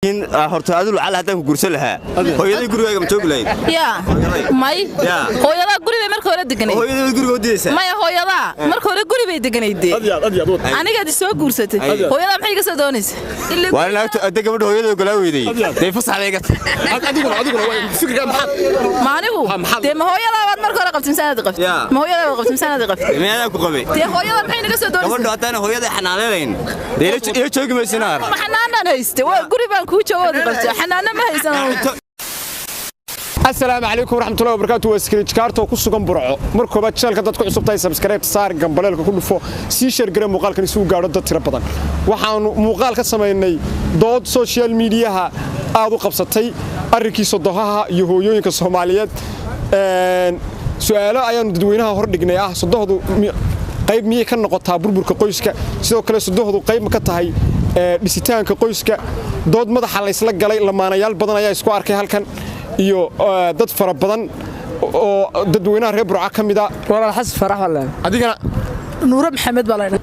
in horta adul cala hadan ku gursan lahaa hooyadii gurigaaga ma joogi lahayd may hooyada guriga markii hore deganay hooyadii guriga diisay may hooyada markii hore guriga bay deganaydee aniga aad soo guursatay hooyada maxay ka soo doonaysaa waa laagto aad gabadh hooyada gala weeday day fasaxayga adiguna fikirka maxad maanigu de ma hooyada waad markii hore qabtin sanad qabtay ma hooyada qabtin sanad qabtay meena ku qabay de hooyada maxay naga soo doonaysaa gabadh hadana hooyada xanaaneen deelo joogi maysanaa ma xanaanaan hayste waa guriga ku joogi qabtay xanaana ma haysan السلام عليكم ورحمة الله وبركاته واسكريج كارتو كسوغان برعو markoo ba channelka dadku cusubtay subscribe saar gambaleelka ku dhufo si share garay muuqaalkan isugu gaaro dad tiro badan waxaan muuqaal ka sameeynay dood social media-ha aad u qabsatay arrinkii sodohaha iyo hooyooyinka Soomaaliyeed su'aalo ayaan dadweynaha hor dhignay sodohdu qayb miyay ka noqotaa burburka qoyska sidoo kale sodohdu qayb ma ka tahay dhisitaanka qoyska dood madaxa la isla galay lamaanayaal badan ayaa isku arkay halkan iyo dad fara badan oo dadweynaha reer Burca kamida walaal xas farax wallaah adigana nuur maxamed balayna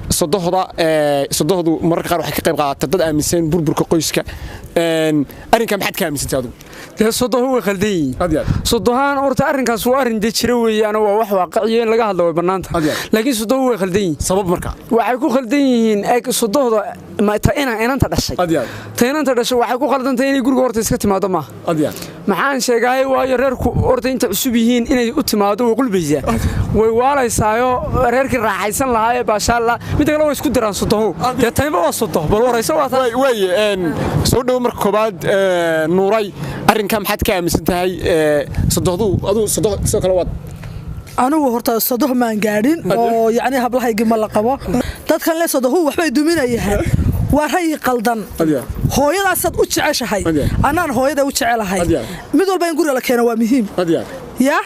sodohdu mararka qaar waxay ka qayb qaadataa dad aaminsan burburka qoyska arrinka maxad ka aaminsantaa adigu sodohu way khaldan sodohan horta arrinkaas waa arrin jira weeyaan waa wax waaqici in laga hadlo way banaanta laakiin sodohu way khaldan sabab marka waxay ku khaldan yihiin sodohda ma inanta dhashay inanta dhashay waxay ku khaldantahay inay guriga horta iska timaado ma maxaan sheegay waayo reerku horta inta cusub yihiin inay u timaado way qulbaysaa way waalaysaayo reerkii raaxaysan lahaa baasha Allah mid kale way isku diraan sodohu tayma waa sodoh bal warayso waa way soo dhaw marka koobaad nuuray arrinka maxad ka aaminsan tahay sodohdu aduu sodoh soo kala wad anigu horta sodoh maan gaadhin oo yaani hablahayga ma la qabo dadkan le sodohu waxbay duminayaan waa ray qaldan hooyadaas aad u jeceshahay anaan hooyada u jecelahay mid walba in guriga la keeno waa muhiim ya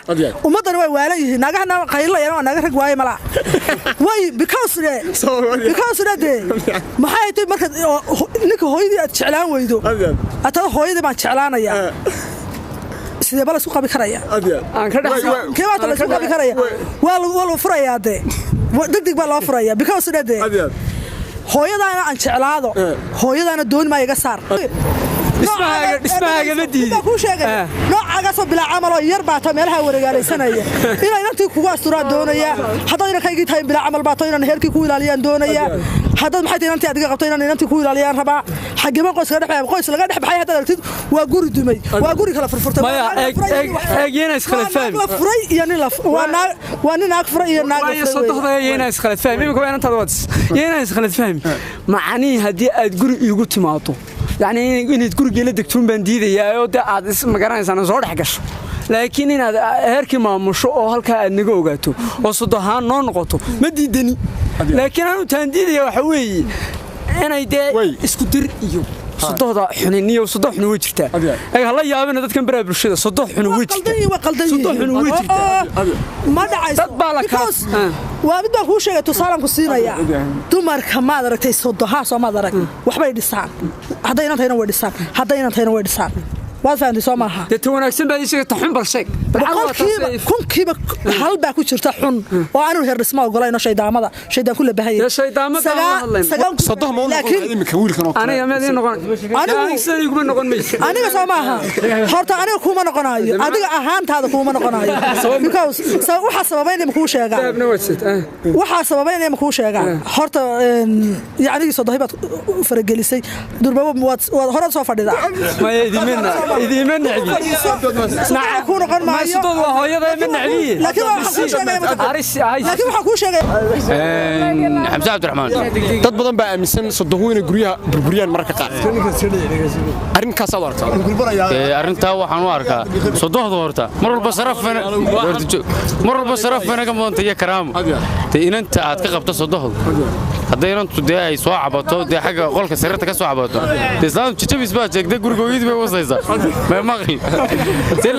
umadan way waalan yihiin naagahana qaylayaan oo naaga rag waay mala way because de maxay tahay marka ninka hooyadii aad jeclaan weydo ataa hooyadii baan jeclaanaya sidee bal isku qabi karaya aan ka dhaxay keebaad la isku qabi karaya waa furaya de degdeg baa loo furaya because de hooyadaana aan jeclaado hooyadaana doon ma iga saar ismaaga madiid ku sheegay noocaga soo bilaa amal oo yar baa ta meelaha wareegaysanaya inay intii kugu asturaan doonaya hadayna kaygii tahay bilaa amal baa ta inaan heerkii ku ilaaliyaan doonaya hadad maxay tahay intii adiga qabto inaan ku ilaaliyaan raba xageema qoys laga dhex baxay hadda aragtid waa guri dumay waa guri kala furfurtay eegayna iskala fahmi la furay iyo nin la waa nin ag furay iyo naag furay sodohda eegayna iskala fahmi imika waa inta wad eegayna iskala fahmi macani hadii aad guri igu timaado يعني إني تقول جيل دكتور بنديد يا ده عاد اسم مكانه إنسان صار حكش لكن إن هركي ما مشوا هالك النجوجاتو وصدهان ننقطه مديدني لكن أنا تنديد يا حوي أنا يدا اسكتر يو صدق حنينية وصدق حنو وجرته أي هلا يا ابن هذا كان برا برشة صدق حنو وجرته صدق حنو وجرته ما دعي تبالك وابد هو شيء تصالم كسينا يا تمر كما دركتي صدقها سو ما درك وحبي دسان هذا هنا ودسان هنا ودسان وافعل سماها تتونكسن بعد شيء تحن برشك كم كيف هل باكو شرطة حن وأنا هي الرسمة وقولي إنه شيء كله بهاي يا شيء دامك صدق ما لكن مكويل كانوا أنا يا مدين نقول أنا إنسان يقول نقول مش أنا بسماها حتى أنا كوما نقناي أديك أهم هذا كوما نقناي because وحسب بيني مكوش يا جا وحسب بيني مكوش يا جا حتى يعني صدق هي فرق جلسي دربوا وهرب صفر ده ما يدي منا إذا من نعبي نعم كون قن ما يصدق وهاي من نعبي لكن وحكوش حمزة عبد الرحمن dad badan baa aaminsan sodohooyina guriyaha burburiyaan marka qaar arrinkaas aad aragtaa arrinta waxaan u arkaa sodohda horta mar walba sarafana ka mudanta iyo karaamo inanta aad ka qabto sodohda haday inantu de ay soo cabato de xagga qolka sirrta ka soo cabato islaam jijabis baa jeegday gurigooyid bay wasaysaa ma maqli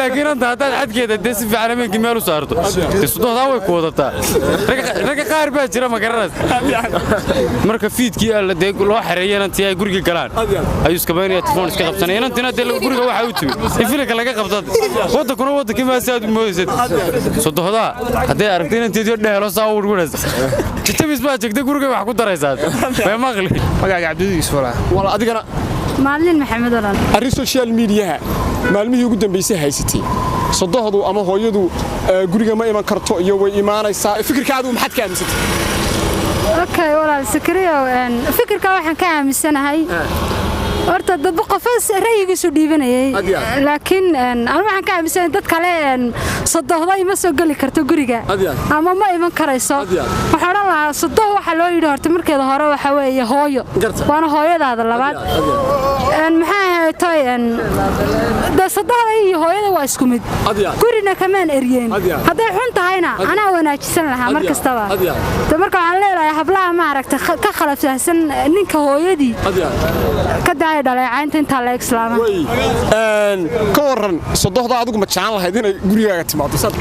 laakiin anta hadaad xadkeeda de si fiican ameenki meel u saarto sodohda way ku wadataa raga qaar baa jira ma garanaysa marka fiidkii alla de loo xareeyay intii ay guriga galaan ayuu iska beenaya telefoon iska qabsanay inantina de guriga waxa uu timi ifilka laga qabtad wadakuna wadakii ma saad mooysid sodohda haday aragtay intii dheelo saa u guraysa jijabis baa jeegday guriga wax ku daraysaa ma maqli magaaga Cabdi Yuusuf wala adigana maalin maxamed oran arrin social media maalmihii ugu dambeysay haysatay sodohdu ama hooyadu guriga ma iman karto iyo way imaanaysaa fikirkaadu maxaad ka aaminsatay okay walaal sakriyo fikirka waxaan ka aaminsanahay horta dad qofas ra'yigiisu dhiibanayay laakiin aan waxaan ka aaminsanahay dad kale sodohda ima soo gali karto guriga ama ma iman karayso waxaan lahaa sodoh waxa loo yiri horta markeeda hore waxa weeye hooyo waana hooyadaada labaad maxaa ahaatay da sodohda iyo hooyada waa isku mid gurina kamaan eriyeen haday xun tahayna ana wanaajisan lahaa markastaba marka waxaan leeyahay hablaha ma aragta ka khalafsan ninka hooyadii ka dhaleecaynta inta la islaama ka waran sodohda adigu ma jeclaan lahayd inay gurigaaga timaado sad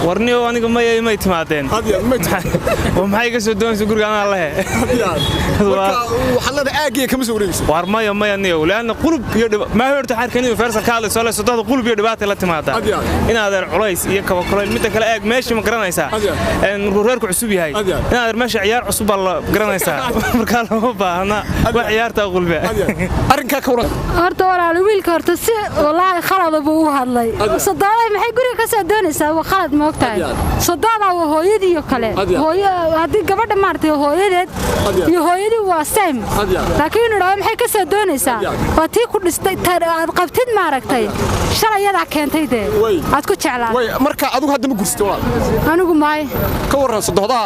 warniyo aniga may timaadeen oo maxay ka soo doonaysaa guriga aan lahe waxa la aagiye kama soo wareegayso war maya niyo laana qulub iyo ma horta xarkan iyo feersa ka hadlayso la sodohda qulub iyo dhibaato la timaada inaad culays iyo kaba kulay mid kale aag meeshii ma garanaysaa reerku cusub yahay inaad meesha ciyaar cusub la garanaysaa marka loo baahna wax ciyaarta qulbe arrinka ka waran horta walaal wiilka horta si walaal khalad buu u hadlay sodohda maxay guriga ka soo doonaysaa waa khalad ma ogtahay sodohda waa hooyadii iyo kale hooyo hadii gabadha maartay hooyadeed iyo hooyadii waa same laakiin inuu maxay ka soo doonaysaa waa tii ku dhistay aad qabtid ma aragtay shalayada keentay aad ku jeclaan marka adigu hadda ma gursto walaal anigu maay ka waran sodohda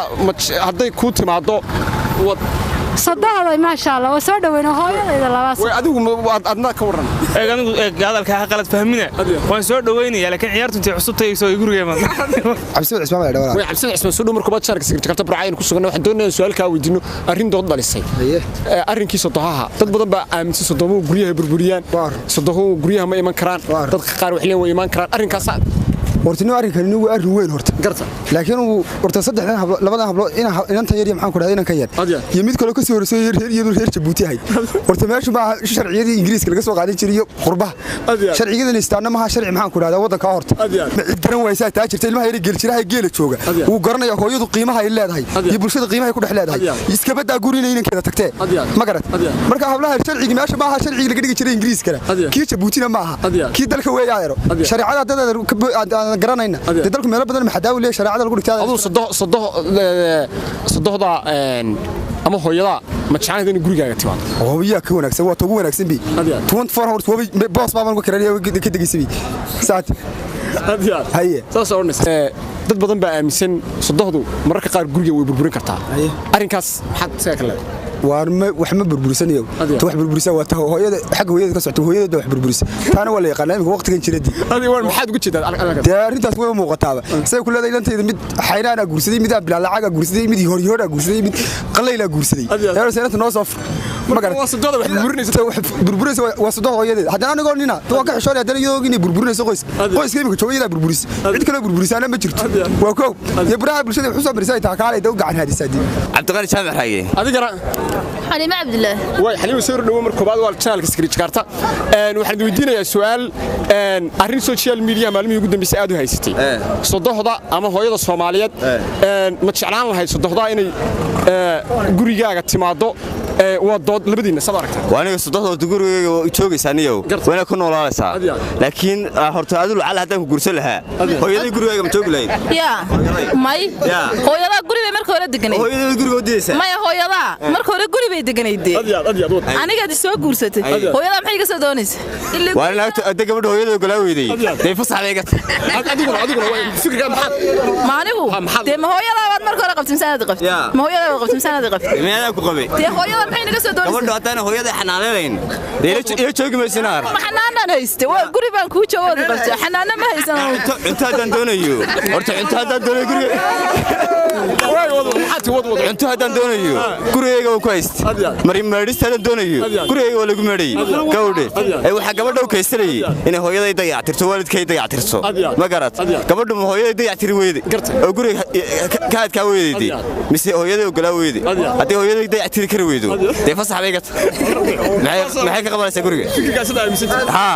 haday ku timaado صدقها ما شاء الله وسودا وين هوي إذا لباس. وأدو أدنى كورن. هذا الكلام قلت فهمنا. وين سودا ويني لكن عيارته أنت عصبت يسوي يقولوا يا مان. عبسين عثمان ولا ولا. عبسين عثمان سودو مركبات شارك سكرت برعاين كوسقنا واحد دون سؤال كاودينو أرين ضد بالسي. أرين كي صدقها. تطبض بقى أمس صدقوا قريه بربريان. صدقوا قريه ما إيمان كران. تدقق وحلين وإيمان كران أرين كاسات. hortino arrinkan inuu arrin weyn horta garta laakiin uu horta saddexdan labada hablo inanta yar maxaan ku dhahday inanka yar iyo mid kale ka soo horeysay reer Jabuuti ahay horta meesha baa sharciyada Ingiriiska laga soo qaadan jiray qurbaha sharciyada listaana ma aha sharci maxaan ku dhahdaa wadanka horta cid garan waysaa taa jirta ilmaha yar geel jiraha geela jooga uu garanaya hooyadu qiimaha ay leedahay iyo bulshada qiimaha ay ku dhex leedahay iska badaa gurina inankeeda tagtee ma garat marka hablaha sharciga meesha ma aha sharciga laga dhigi jiray Ingiriiska kii Jabuutina ma aha kii dalka weeyaayro sharciyada dadada garanayna dadku meel badan ma xadaawi leeyahay shariicada lagu dhigtaa aduu sodohda ama hooyada ma jeclaan in gurigaaga timaado hooyada ka wanaagsan waa ugu wanaagsan bi 24 hours boss baa ku kareeyay ka dagiisay saat haye saas oo dad badan baa aaminsan sodohdu mararka qaar guriga way burburin kartaa arrinkaas maxaad saaka kale wax ma burburisanayo wax burburisa waa taa hooyada xaq hooyada ka socoto hooyada wax burburisa taana waa la yaqaan waqtigan jiradii adiga war maxaad ugu jeedaa arrintaas way muuqataaba say ku leedahay ilantayda mid xayraana guursaday mid bilaa lacaga guursaday mid hor guursaday mid qalayla guursaday yaa sanadka noo soo ma garan waa sodohda wax burburinaysa waa sodohda hooyada haddana anigoo nina waa ka xishoonay haddana iyadoo inay burburinayso qoyska imika joogayda burburis cid kale burburisaana ma jirto waa koow iyo baraha bulshada wuxuu soo marisay taa kaalay daw gacan hadisaadi Cabdiqani Jaamac Raage adigana حليمة عبد الله واي حليمة سير دو مركو بعد والشانل كسكريتش كارتا waxaan weydiinayaa su'aal arrin social media maalmihii ugu dambeysay aad u haysatay sodohda ama hooyada Soomaaliyeed ma jeclaan lahayd sodohda inay gurigaaga timaado waa dood labadiina soo aragtay waaniga sodohda gurigaaga joogaysaaniyo waana ku noolaalaysaa laakiin horta adul cala hadaan ku gursan lahaa hooyada gurigaaga ma joogi lahayd ya may hooyada guriga markii hore deganay hooyada guriga diisa may hooyada markii hore guriga bay deganaydee aniga ad soo guursatay hooyada maxay ka soo doonaysaa waana laagta gabadha hooyada galaa weeday day fasaxayga adiguna fikirka maxad maanigu de ma hooyada baad markii hore qabtin sanad qabtay ma hooyada baad qabtin sanad qabtay meeyaa ku qabay de hooyada maxay naga soo doonaysaa gabadha haddana hooyada xanaaneen deelo joogi maysanaa ma xanaanaan hayste waa guri baan ku joogo qabtay xanaana ma haysan inta hadan doonayo horta inta hadan doonayo guriga inta hadan doonayo gurigayga ku hayst mari meedhistaan doonayo gurigayga waa lagu meedhay gawdhe waxa gabadha u kaysanay inay hooyaday dayactirto waalidkay dayactirto ma garat gabadhu ma hooyaday dayactiri weeyday oo guriga kaad ka weeyday mise hooyaday u galaa weeyday hadii hooyaday dayactiri kari weeydo de fasax bay gat maxay ka qabanaysaa guriga fikirkaas aaminsan ha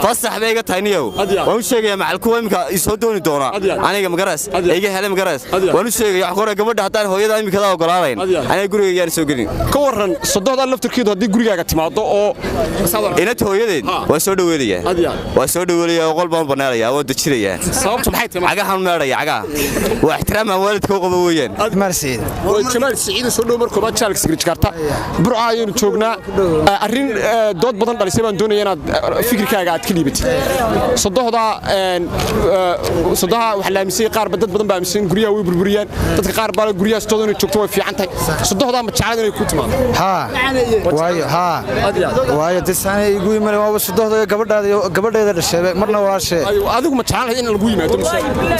fasax bay iga tahay niyow waan u sheegaya macal kuwa imika isoo dooni doona aniga magaras iga helay magaras waan u sheegaya wax hore gabadha haddaan hooyada imika da ogolaadayn aniga gurigayga soo gelin ka waran sodohda laftirkeedu haddii gurigaaga timaado oo inta hooyadeed waa soo dhaweelaya oo qol baan banaanaya oo dajiraya sababtu maxay tahay cagahan meedhaya cagaha waa ixtiraam waalidka u qabo weeyaan marsiid oo jamaal siciid soo dhow markoo baad jaalka sigir karta burca ayaynu joognaa arrin dood badan dhalisay baan doonayaa inaad fikirkaaga aad ka liibatid sodohda waxa la aaminsan qaar dad badan baa aaminsan guryaha way burburiyaan dadka qaar baa guryaha sidoo inay joogto way fiican tahay sodohda ma jeclaan inay ku timaado waayo tisaan igu yimaad waa sodohda gabadheeda dhashay marna walaashay adigu ma jeclaan in lagu yimaado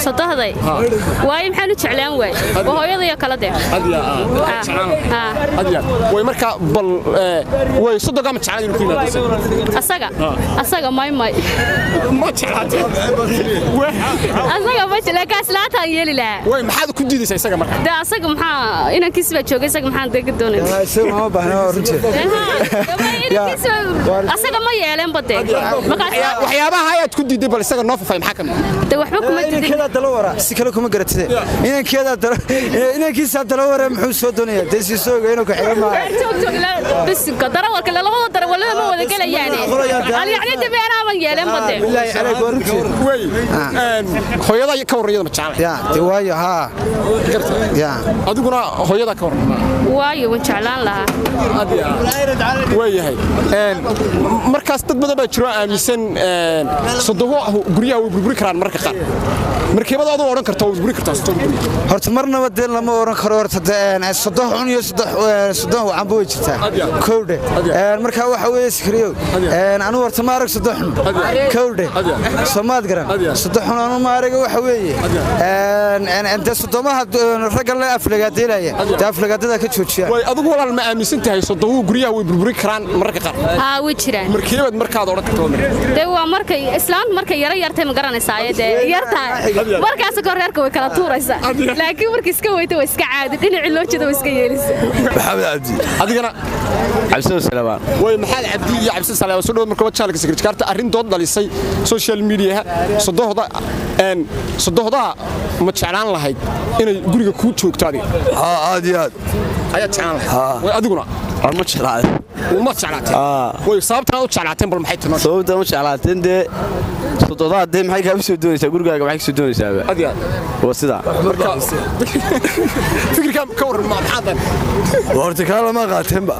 sodohday waayo maxaan u jeclaan waay hooyadaya kala de way marka bal way sodoga ma jeclaan in ku yimaado asaga may ma jeclaatay asaga ma jeclaan kaas laata yeeli la way maxaad ku diidaysaa isaga marka asaga maxaa inankiis baa joogay isaga maxaan deeg doonay isaga ma baahna runtii asaga ma yeelan bade waxyaabaha ayaad ku diiday bal isaga noo fafay maxaa kamid waxba kuma diidin dalo wara si kale kuma garatay inankiisa dalo wara muxuu soo doonaya deesi sooga inuu ka xiga ma bas qadara warka la labada darawal ma wada galayaan hal yaani tabeena ma yeelan bade billahi alayk warkii way hooyada ka wariyada ma jeclaan ya waayo ya adiguna hooyada ka waran waayo waan jeclaan lahaa waayahay markaas dad badan baa jiro aaminsan sodoho guryaha way burburi karaan marka qaar markeebada aad oran kartaa way burburi kartaa horta marnaba deen lama oran karo horta sodoh xun iyo sodoh waxaan buu jirtaa kowdhe marka waxa weeye sikriyo anigu horta ma arag sodoh xun kowdhe Soomaad garan sodoh xun anu ma arag waxa weeye inta sodomaha rag la aflagaadeelaya aflagaadada ka joojiya way adigu walaal ma aaminsan tahay sodoho guryaha way burburi karaan marka qaar way jiraan markeebad markaad oran kartaa waa markay islaan markay yartay ma garanaysaa yartaa markaas ka reerka way kala tuuraysaa laakiin markii iska weyto way iska caadi dhinaci loo jeedo way iska yeelaysaa maxamed abdi adigana cabsi salaam way maxamed abdi iyo cabsi salaam soo dhow markoo jaalka secret karta arrin dood dhalisay social media sodohda ma jeclaan lahayd inay guriga ku joogto adiga aad iyo aad ayaa jeclaan way adiguna ma jeclaan uma jeclaateen way sababta u jeclaateen bal maxay tahay sababta u jeclaateen de sodohda de maxay ka soo doonaysaa gurigaaga maxay soo doonaysaa adiga waa sida fikirka ka waran ma xadan horta kala ma qaateenba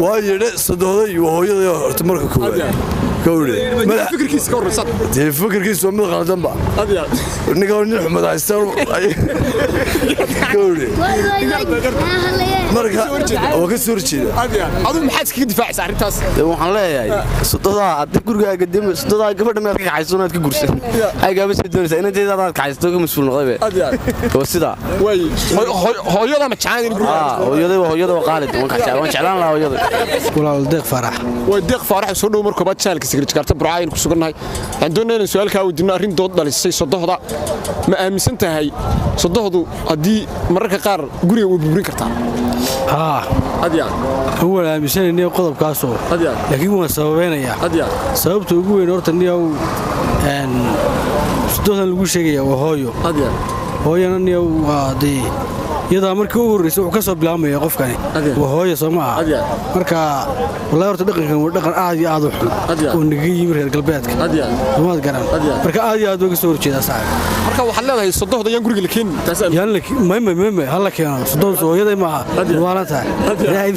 waa yidhi sodohda iyo hooyada horta marka koowaad kowde fikirkiisa ka warsan de fikirkiisa waa mid qaldanba adiga niga nin xumad haystaan kowde marka oo ka soo jeeda adigu maxaad iskaga difaacaysaa arrintaas waxaan leeyahay sodohda hadda gurigaaga dib sodohda gabadha meed ka kaxayso inaad ka gursan ay gaaba soo doonaysaa inaad aad kaxaysto ka mas'uul noqday oo sida way hooyada ma jeclaan in hooyada waa qaalid waan jeclaan lahaa hooyada walaal deeq farax way deeq farax soo dhow markoo baad jaalka secret karta burcaayin ku sugannahay aan doonayna su'aalka weydiino arrin dood dhalisay sodohda ma aaminsan tahay sodohdu haddii mararka qaar guriga way burburin kartaa هو aaminsan inay qodobkaas oo laakiin waa sababeynaya sababta ugu weyn horta niyow sodohdan lagu sheegaya waa hooyana niyow waa iyada markii ugu horeysay wuxuu ka soo bilaabmaya qofkani waa hooyo Soomaa marka wallahi horta dhaqankan waa dhaqan aad iyo aad u xun oo naga yimid reer galbeedka Soomaad garan marka aad iyo aad uga soo horjeeda saaxiib marka waxaad leedahay sodohda yaan guriga la keenin ma hala keeno sodohda hooyada ma aha waa la tahay